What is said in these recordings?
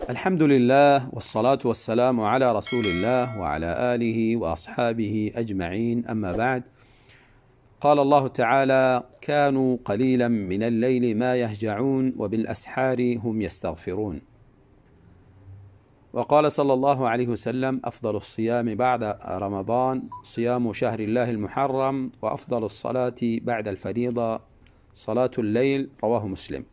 الحمد لله والصلاة والسلام على رسول الله وعلى آله وأصحابه أجمعين، أما بعد. قال الله تعالى: كانوا قليلا من الليل ما يهجعون وبالأسحار هم يستغفرون. وقال صلى الله عليه وسلم: أفضل الصيام بعد رمضان صيام شهر الله المحرم، وأفضل الصلاة بعد الفريضة صلاة الليل. رواه مسلم.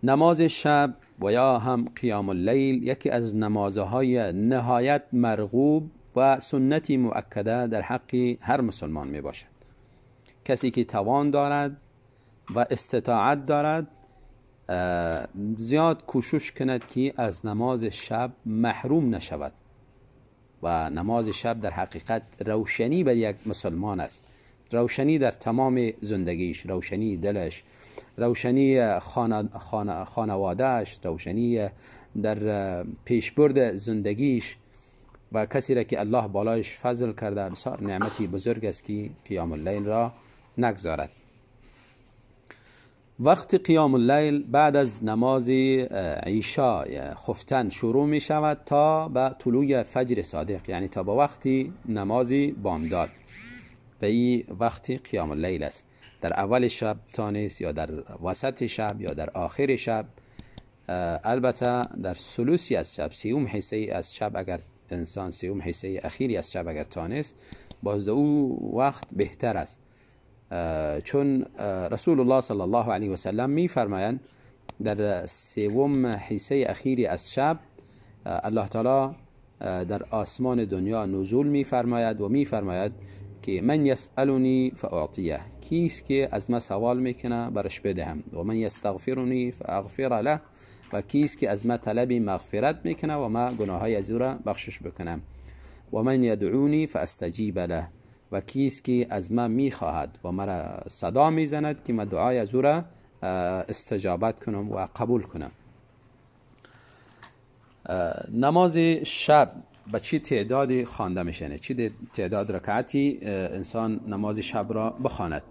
نماز شب و یا هم قیام اللیل یکی از نمازهای نهایت مرغوب و سنتی مؤکده در حق هر مسلمان می باشد. کسی که توان دارد و استطاعت دارد زیاد کوشش کند که از نماز شب محروم نشود. و نماز شب در حقیقت روشنی بر یک مسلمان است، روشنی در تمام زندگیش، روشنی دلش، روشنی خانوادهش، روشنی در پیشبرد زندگیش. و کسی را که الله بالایش فضل کرده بسیار نعمتی بزرگ است که قیام اللیل را نگذارد. وقت قیام اللیل بعد از نماز عشاء خفتن شروع می شود تا به طلوع فجر صادق، یعنی تا به وقتی نماز بامداد. و این وقت قیام اللیل است. در اول شب تا نیست، یا در وسط شب، یا در آخر شب. البته در ثلثی از شب، سیوم حصه از شب، اگر انسان سیوم حصه اخیری از شب اگر تا نیست، باز او وقت بهتر است. چون رسول الله صلی الله علیه و سلم می فرمایند در سیوم حصه اخیری از شب الله تعالی در آسمان دنیا نزول می فرماید و می فرماید که من یسألنی فاعطیه، کیست که از من سوال میکنه برش بدهم، و من یستغفرنی فاغفر له، و کیست که از من طلب مغفرت میکنه و من گناههای از او را بخشش بکنم، و من یدعونی فاستجیب له، و کیست که از من میخواهد و مرا صدا میزند که من دعای از او را استجابت کنم و قبول کنم. نماز شب به چی تعدادی خوانده میشه؟ چی تعداد رکعتی انسان نماز شب را بخواند؟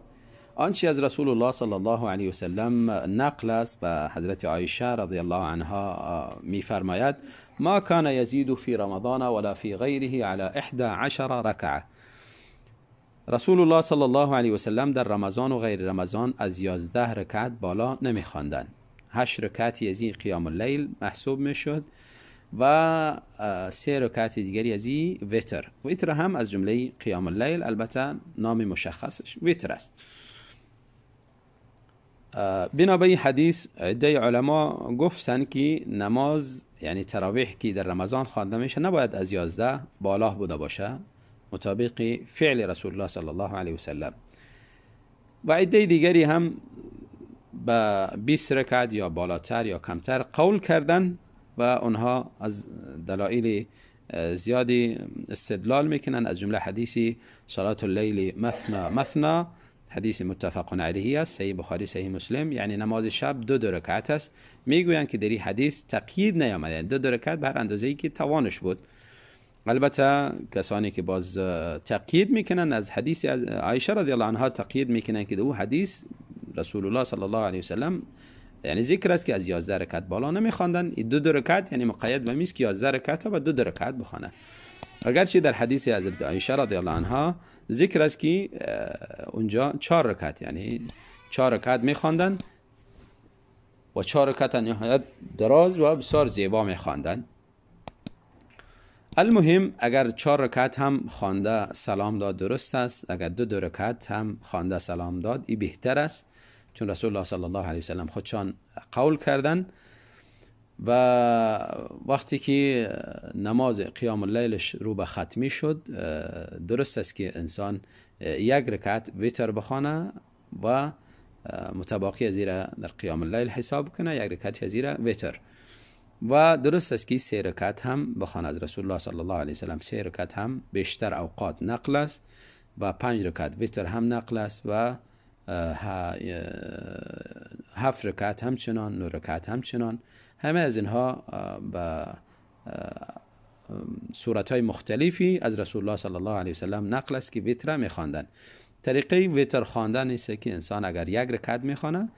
آنچه از رسول الله صلی الله علیه و سلم نقل است و حضرت عایشه رضی الله عنها میفرماید: ما کان یزید فی رمضان ولا فی غیره علی 11 رکعه. رسول الله صلی الله علیه و سلم در رمضان و غیر رمضان از 11 رکعت بالا نمیخواندند. 8 رکعت از این قیام اللیل محسوب میشد و 3 رکعت دیگری از این وتر. وتر هم از جمله قیام اللیل، البته نام مشخصش وتر است. بنابراین حدیث عده علما گفتن که نماز یعنی تراویح که در رمضان خوانده میشه نباید از 11 بالا بوده باشه، مطابق فعل رسول الله صلی الله علیه و سلم. و عده دیگری هم به 20 رکعت یا بالاتر یا کمتر قول کردن و اونها از دلایل زیادی استدلال میکنن، از جمله حدیثی صلات اللیل مثنا مثنا، حدیث متفق علیه است، صحیح بخاری صحیح مسلم، یعنی نماز شب 2 رکعت است. میگویند که در این حدیث تقیید نیامده، 2 رکعت به هر اندازه‌ای که توانش بود. البته کسانی که باز تقیید میکنن از حدیث از عایشه رضی الله عنها تقیید میکنن که او حدیث رسول الله صلی الله علیه و سلم یعنی ذکر است که از 11 رکعت بالا نمیخواندن. 2 رکعت یعنی مقید به میست که 11 رکعت و 2 رکعت بخونه. اگرچه در حدیث حضرت عایشه رضی الله عنها ذکر است که اونجا 4 رکعت یعنی 4 رکعت میخواندن و 4 رکعت نهایت دراز و بسیار زیبا میخواندن. المهم اگر 4 رکعت هم خوانده سلام داد درست است، اگر 2 رکعت هم خوانده سلام داد این بهتر است، چون رسول الله صلی الله علیه و سلم خودشان قول کردن. و وقتی که نماز قیام اللیلش رو به ختمی شد درست است که انسان 1 رکعت وتر بخونه و متباقی از زیرا در قیام اللیل حساب کنه، 1 رکعت از زیرا وتر. و درست است که 3 رکعت هم بخونه. از رسول الله صلی الله علیه و سلم 3 رکعت هم بیشتر اوقات نقل است و 5 رکعت وتر هم نقل است و 7 رکعت همچنان، 9 رکعت همچنان. همه از اینها به صورتهای مختلفی از رسول الله صلی الله علیه و سلم نقل است که وتر میخواندن. طریقه وتر خواندن است که انسان اگر 1 رکعت میخونه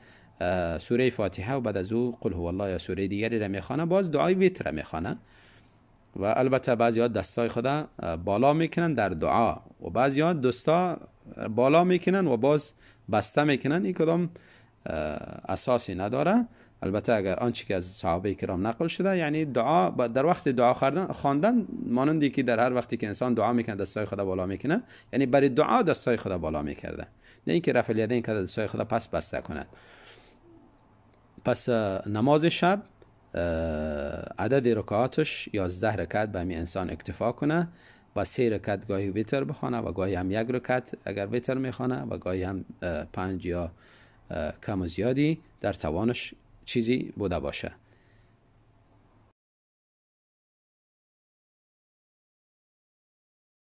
سوره فاتحه و بعد از او قل هو الله یا سوره دیگری را میخوانه، باز دعای ویتر را میخوانه. و البته بعضی‌ها دستای خدا بالا میکنن در دعا و بعضی‌ها دستا بالا میکنن و باز بسته میکنن. این کدام اساسی نداره. البته اگر آنچه که از صحابه کرام نقل شده، یعنی دعا در وقت دعا خواندن مانندی که در هر وقتی که انسان دعا میکنه دستای خدا بالا میکنه، یعنی برای دعا دستای خدا بالا میکرده، نه اینکه رفع الیدین که دستای خدا پس بسته کنند. پس نماز شب عدد رکعاتش 11 رکعت به همین انسان اکتفا کنه و 3 رکعت گاهی ویتر بخونه و گاهی هم 1 رکعت اگر ویتر میخونه و گاهی هم 5 یا کم و زیادی در توانش چیزی بوده باشه.